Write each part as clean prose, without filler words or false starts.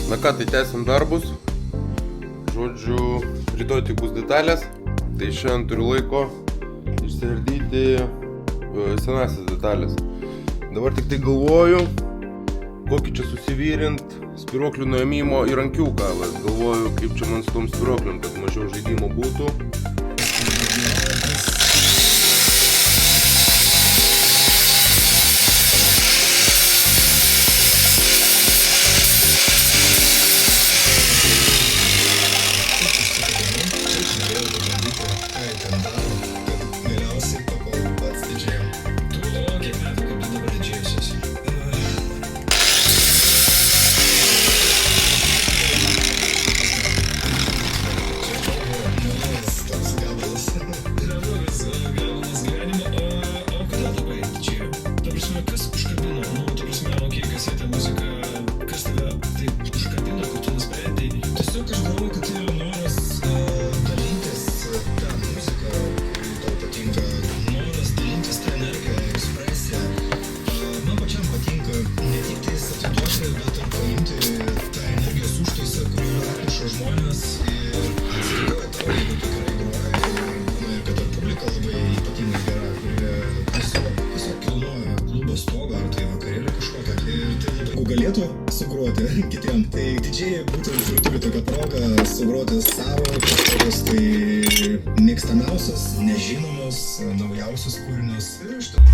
Na ką, tai tęsim darbus. Žodžiu, rytoj tik bus detalės. Tai šiandien turiu laiko išsiardyti senasis detalės. Dabar tik tai galvoju, kokį čia susivyrint spiruoklių nuėmimo įrankiuką. Galvoju, kaip čia man su tom spiruokliam, kad mažiau žaidimo būtų. Galėtų sugroti kitiem, tai didžiai būtent turi tokią progą sugroti savo kažkokius tai mėgstamiausius, nežinomus, naujausius kūrinius ir iš to.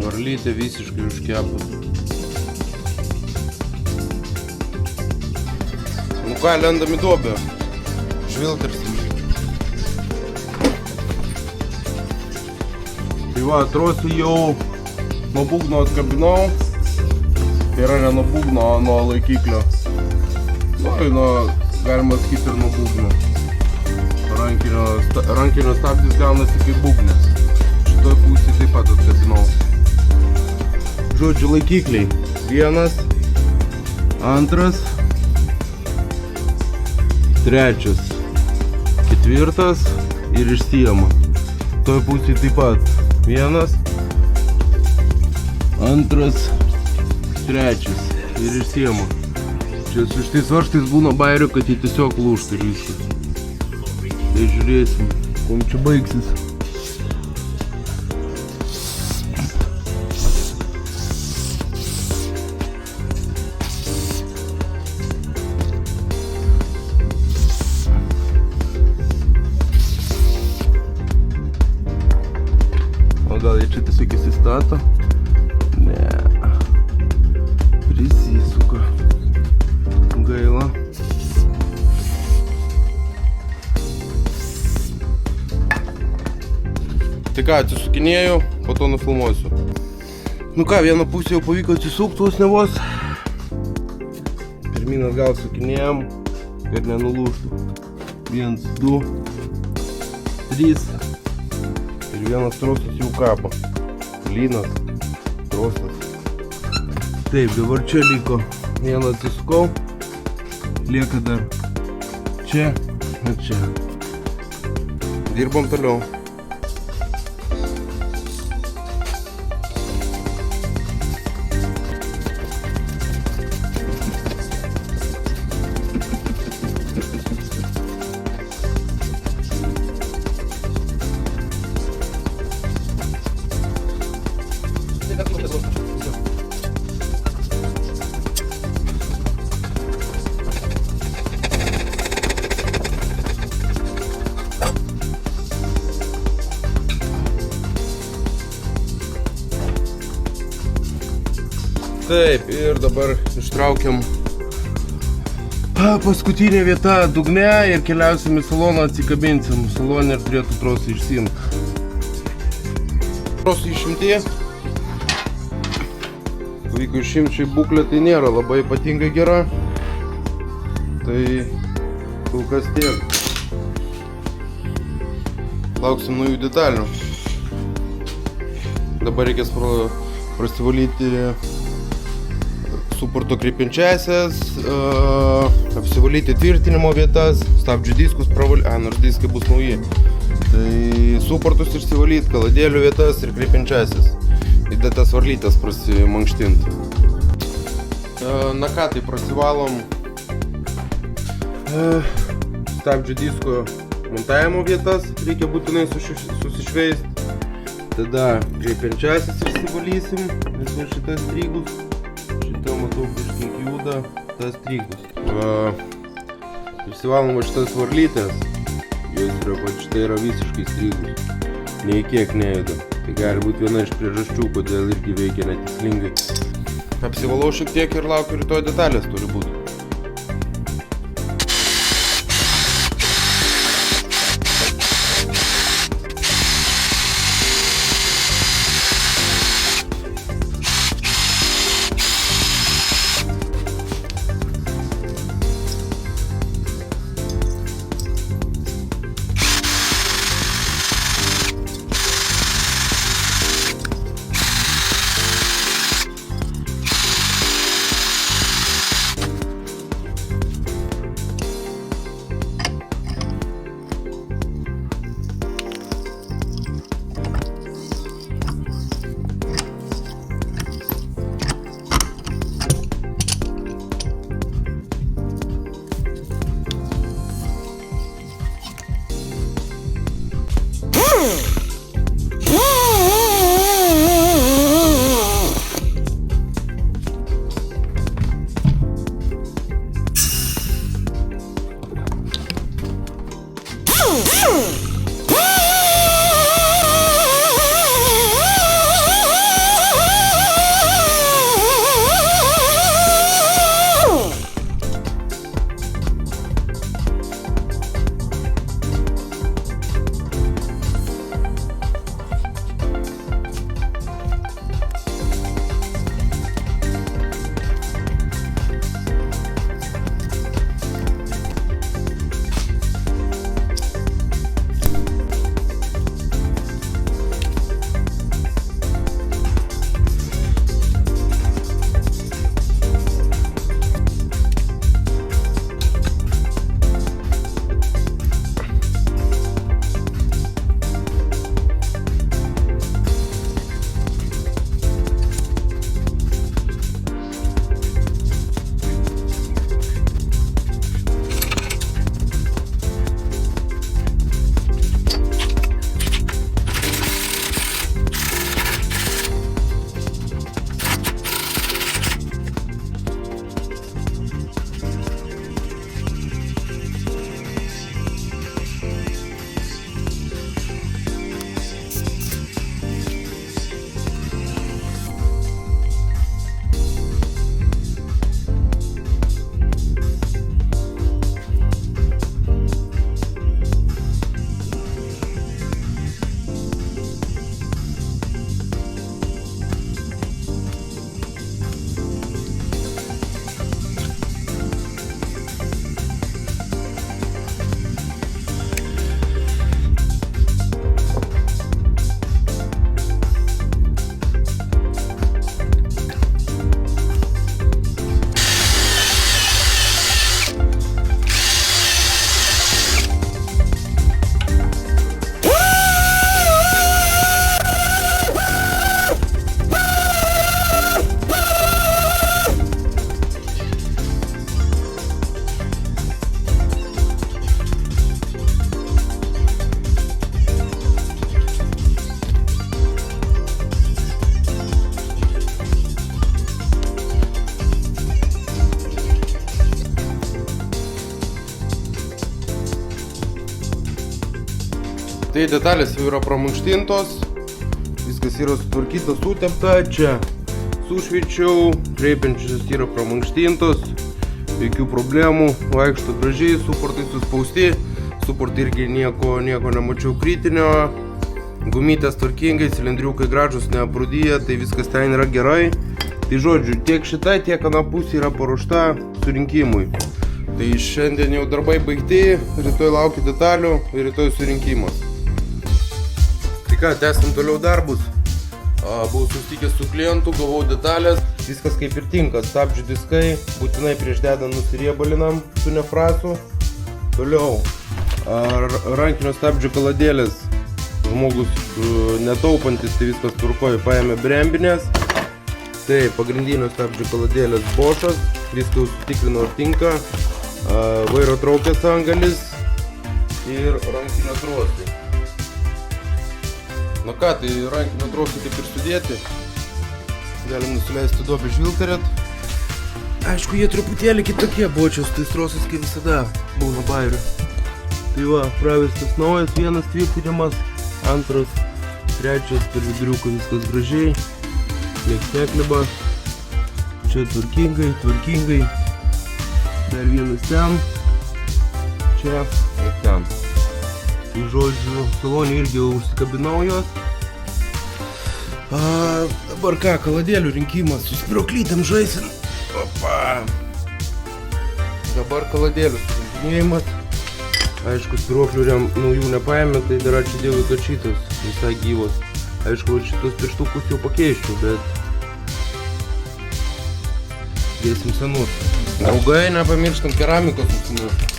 Varlytė visiškai užkepus. Nu ką, lendam į duobę. Žvilgtersim. Tai va, trosų jau nuo būgno atkabinau. Tai yra ne nuo būgno, o nuo laikiklio. Nu, galima sakyti ir nuo būgno. Rankinio stabdis gaunasi kaip būgnis. Šitoj pusėje taip pat atkabinau. Žodžiu, laikikliai. 1, 2, 3, 4 ir išsijama. Toj pusėje taip pat 1, 2, 3 ir išsijama. Čia su šitais varžtais būna bairių, kad jie tiesiog lūžta ir viskas. Tai žiūrėsim, kuom čia baigsis. Gal jie čia tiesiog įsistato? Ne. Prisisuka. Gaila. Tai ką, atsisukinėjau, po to nufilmuosiu. Nu ką, vieną pusę jau pavyko atsisukti vos ne vos. Pirmyn atgal sukinėjom, kad nenulūžtų. 1, 2, 3. Ir vienas trosas jau kabo. Lynas, trosas. Taip, dabar čia liko. Vieną atsisukau. Lieka dar čia ir čia. Dirbam toliau. Taip, ir dabar ištraukiam paskutinė vieta dugne ir keliausim į saloną, atsikabinsim salonę ir turėtų trosą išsiimti. Trosą išimti. Pavyko išimti, šiai būklė tai nėra labai ypatingai gera. Tai kol kas tiek. Lauksim naujų detalių. Dabar reikės prasivalyti suporto krypiančiasias, apsivalyti tvirtinimo vietas, stabdžių diskus pravalyti, nors diskai bus nauji. Tai suportus išsivalyti, kaladėlių vietas ir krypiančiasias. Įdėtas varlytės prasimankštinti. Na ką, tai prasivalom stabdžių disko montavimo vietas, reikia būtinai susišveisti. Tada krypiančiasias išsivalysim, nes va šitas strygus. Šitą matau kažkiek juda, tas strygus. Išsivalom va šitas varlytės. Jos yra, va šitą yra visiškai strygus. Nei kiek nejuda. Tai gali būti viena iš priežasčių, kodėl irgi veikia netikslingai. Apsivalau šiek tiek ir laukiu, rytoj detalės turi būti. Tai detalės jau yra pramankštintos, viskas yra sutvarkyta, sutepta, čia sušveičiau, kreipiančios yra pramankštintos, jokių problemų, vaikšto gražiai, suportai suspausti, suportai irgi nieko nemačiau kritinio, gumytės tvarkingai, cilindriukai gražus, neaprūdyja, tai viskas ten yra gerai. Tai žodžiu, tiek šita, tiek ana pusė yra paruošta surinkimui. Tai šiandien jau darbai baigti, rytoj laukiu detalių ir rytoj surinkimas. Tai ką, tęsim toliau darbus. Buvau susitikęs su klientu, gavau detalės, viskas kaip ir tinka, stabdžių diskai, būtinai prieš dedant nusiriebalinam su nefrasu. Toliau, rankinio stabdžių kaladėlės, žmogus netaupantis, tai viskas tvarkoja, paėmė brembinės. Tai pagrindinio stabdžių kaladėlės Boschas, viską jau sutikrino ar tinka, vairo traukės angalis ir rankinio trosai. Na ką, tai rankinio trosai kaip ir sudėti, galim nusileisti duobę žvilgterėt. Aišku, jie truputėlį kitokie Boschas, tai trosas kaip visada būna bairių. Tai va, pravestas naujas, vienas tvirtinimas, antras, trečias per viduriuką, viskas gražiai. Nieks nekliba, čia tvarkingai, dar vienas ten, čia ir ten. Tai žodžiu, salonį irgi jau užsikabinau jos. Dabar ką, kaladėlių rinkimas, su spyruoklytėm žaisim. Opa! Dabar kaladėlių surinkinėjimas. Aišku, spyruoklių naujų nepaėmė, tai dar ačiū Dievui, kad šitas visai gyvos. Aišku, šitus pirštukus jau pakeiščiau, bet dėsim senus. Draugai, nepamirštam keramikos susimuoti.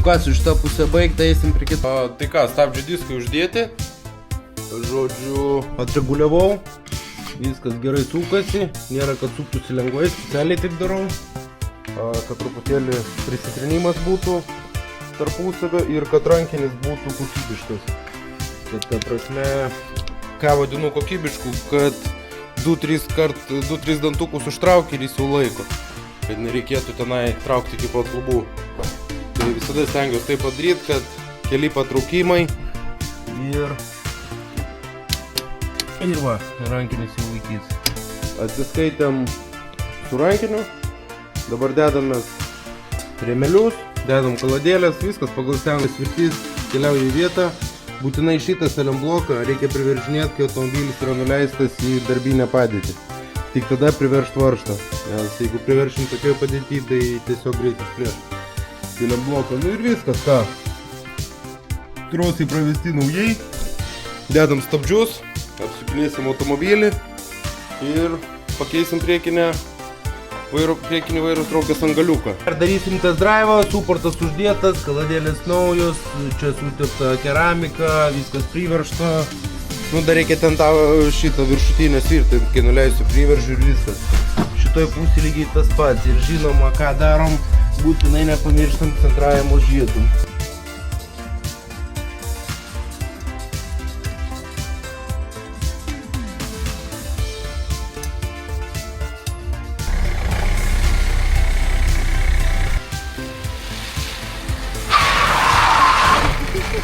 Ką, su šitą pusę baigta, eisim prie kito. Tai ką, stabdžių diskai uždėti. Žodžiu, atreguliavau. Viskas gerai sukasi. Nėra, kad suktųsi lengvai, specialiai taip darau. Kad truputėlį prisitrinimas būtų tarpusavio ir kad rankinis būtų kokybiškas. Kad ta prasme, ką vadinu kokybišku, kad 2-3 dantukus užtraukia ir jis jau laiko. Kad nereikėtų tenai traukti iki pat lubų. Tai visada stengiuosi taip padaryti, kad keli patraukimai ir va, rankinis jau laikys. Atsiskaitėm su rankiniu, dabar dedamės rėmelius, dedam kaladėlės, viskas pagal seną svirtis keliauja į vietą. Būtinai šitą seliambloką reikia priveržinėti, kai automobilis yra nuleistas į darbinę padėtį. Tik tada priveršt varžtą, nes jeigu priveršim tokioje padėtyje, tai tiesiog greitai išplėš. Seliambloką, nu ir viskas, ką. Trosai pravesti naujai, dedam stabdžius, apsukinėsim automobilį ir pakeisim priekinį vairo traukės angaliuką. Ir darysim test drive'ą, suportas uždėtas, kaladėlės naujos, čia sutepta keramika, viskas priveršta. Nu, dar reikia ten šitą viršutinę svirtą, kai nuleisiu priveržiu ir viskas. Šitoj pusė lygiai tas pats ir žinoma, ką darom, būtinai nepamirštam centravimo žiedų.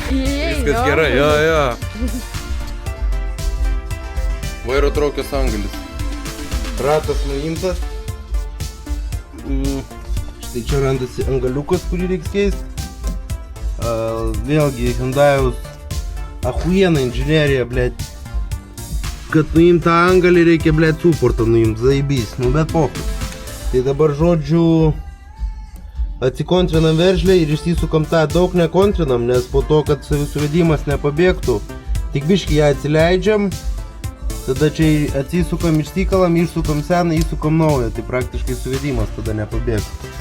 Viskas gerai, jo. Vairo traukės angalis. Ratas nuimtas. Štai čia randasi angaliukas, kurį reiks keisti. Vėlgi Hyundai'us ahuiena inžinerija, blėt. Kad nuimt tą angalį reikia, blėt, suportą nuimt, zaibys. Nu bet pokui. Tai dabar žodžiu atsikontrinam veržlę ir išsisukam tą, daug nekontrinam, nes po to, kad suvedimas nepabėgtų, tik biškį ją atsileidžiam, tada čia atsisukam, išsikalam, išsukam seną, įsukam naują, tai praktiškai suvedimas tada nepabėgtų.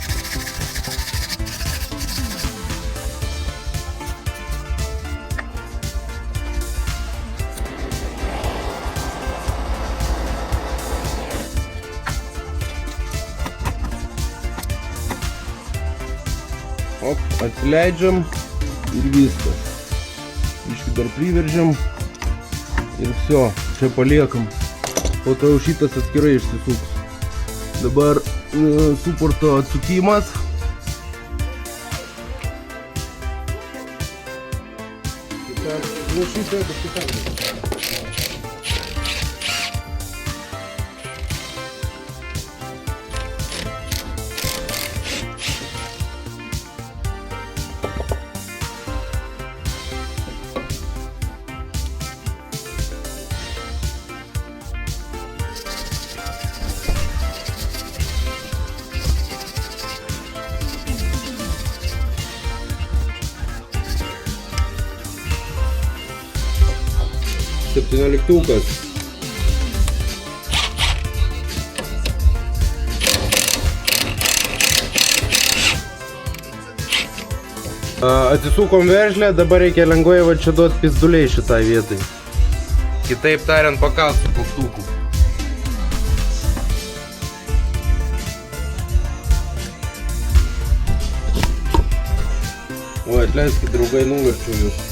Op, atsileidžiam ir viskas. Iški dar priveržiam ir vsio, čia paliekam. Po to jau šitas atskirai išsisuks. Dabar suporto atsukimas. Septynioliktukas. Atsisukom veržlę, dabar reikia lengvai va čia duoti pizduliai šitai vietai. Kitaip tariant, pakalt su plaktuku. O, atleiskit, draugai, nuverčiau jūs.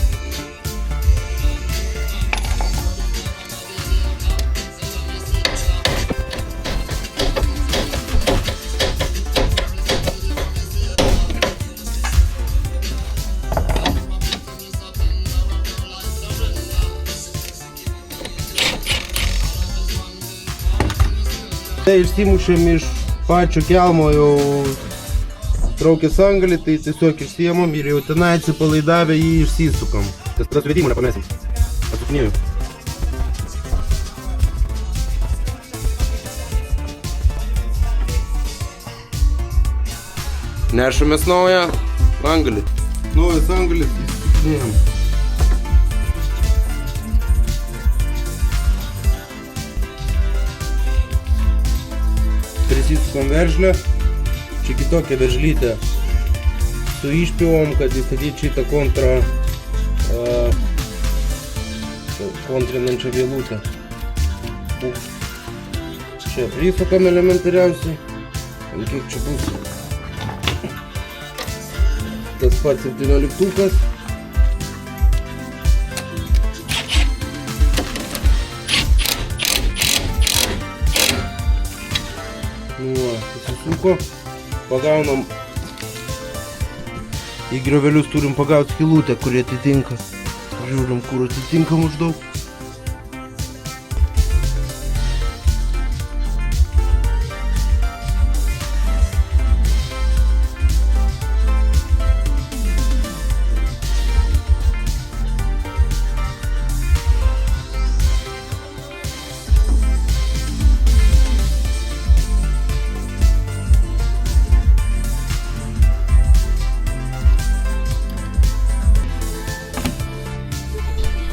Tai išsimušėm iš pačio kelmo jau traukės angalį, tai tiesiog išsiemam ir jau tenai atsipalaidavę jį išsisukam. Tas suvedimų nepamesim. Atsukinėjau. Nešamės naują angalį. Naujas angalis įsukinėjom. Prisisukam veržlę, čia kitokia veržlytė su išpjauvom, kad įstatyti šitą kontrinančią vėlutę. Čia prisukam elementariausiai, kiek čia bus. Tas pats 17-tukas. Susisuko, pagaunam, į griovelius turim pagauti skylutę, kurie atitinka. Žiūrim, kur atitinka maždaug.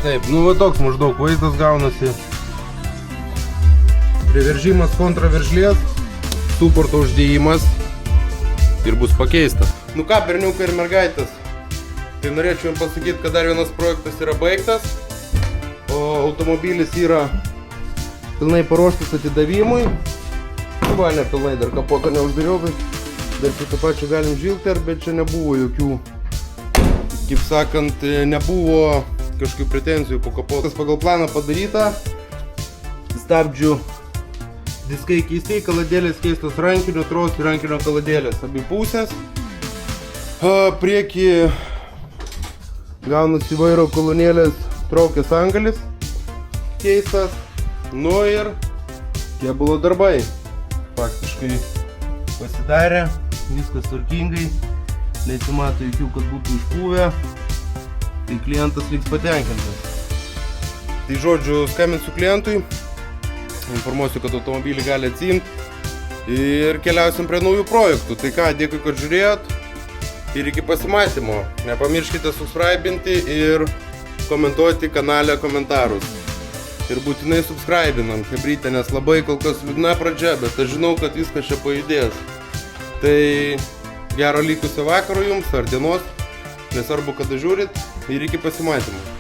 Taip, nu va toks maždaug vaizdas gaunasi. Priveržimas kontraveržlės, suporto uždėjimas ir bus pakeista. Nu ką, berniukai ir mergaitės, tai norėčiau jums pasakyti, kad dar vienas projektas yra baigtas, o automobilis yra pilnai paruoštas atidavimui. Va, ne pilnai, dar kapotą neuždariau, bet dar prie to pačio galim žvilgti, bet čia nebuvo jokių, kaip sakant, nebuvo kažkokių pretenzijų po kapotas pagal planą padaryta. Stabdžių diskai keisti, kaladėlės keistos rankinio, trosų rankinio kaladėlės abi pusės. Priekį gaunasi vairo kolonėlės traukės angalis keistas. Nu ir kėbulo darbai faktiškai pasidarė, viskas tvarkingai, nesimato jokių, kad būtų išpūvę. Tai klientas liks patenkintas. Tai žodžiu, skambinsiu klientui, informuosiu, kad automobilį gali atsiimti ir keliausim prie naujų projektų. Tai ką, dėkui, kad žiūrėjot ir iki pasimatymo. Nepamirškite subscribinti ir komentuoti kanale komentarus. Ir būtinai subscribinam, chebrytė, nes labai kol kas liūdna pradžia, bet aš žinau, kad viskas čia pajudės. Tai gero likusio vakaro jums ar dienos, nesvarbu kada žiūrit ir iki pasimatymo.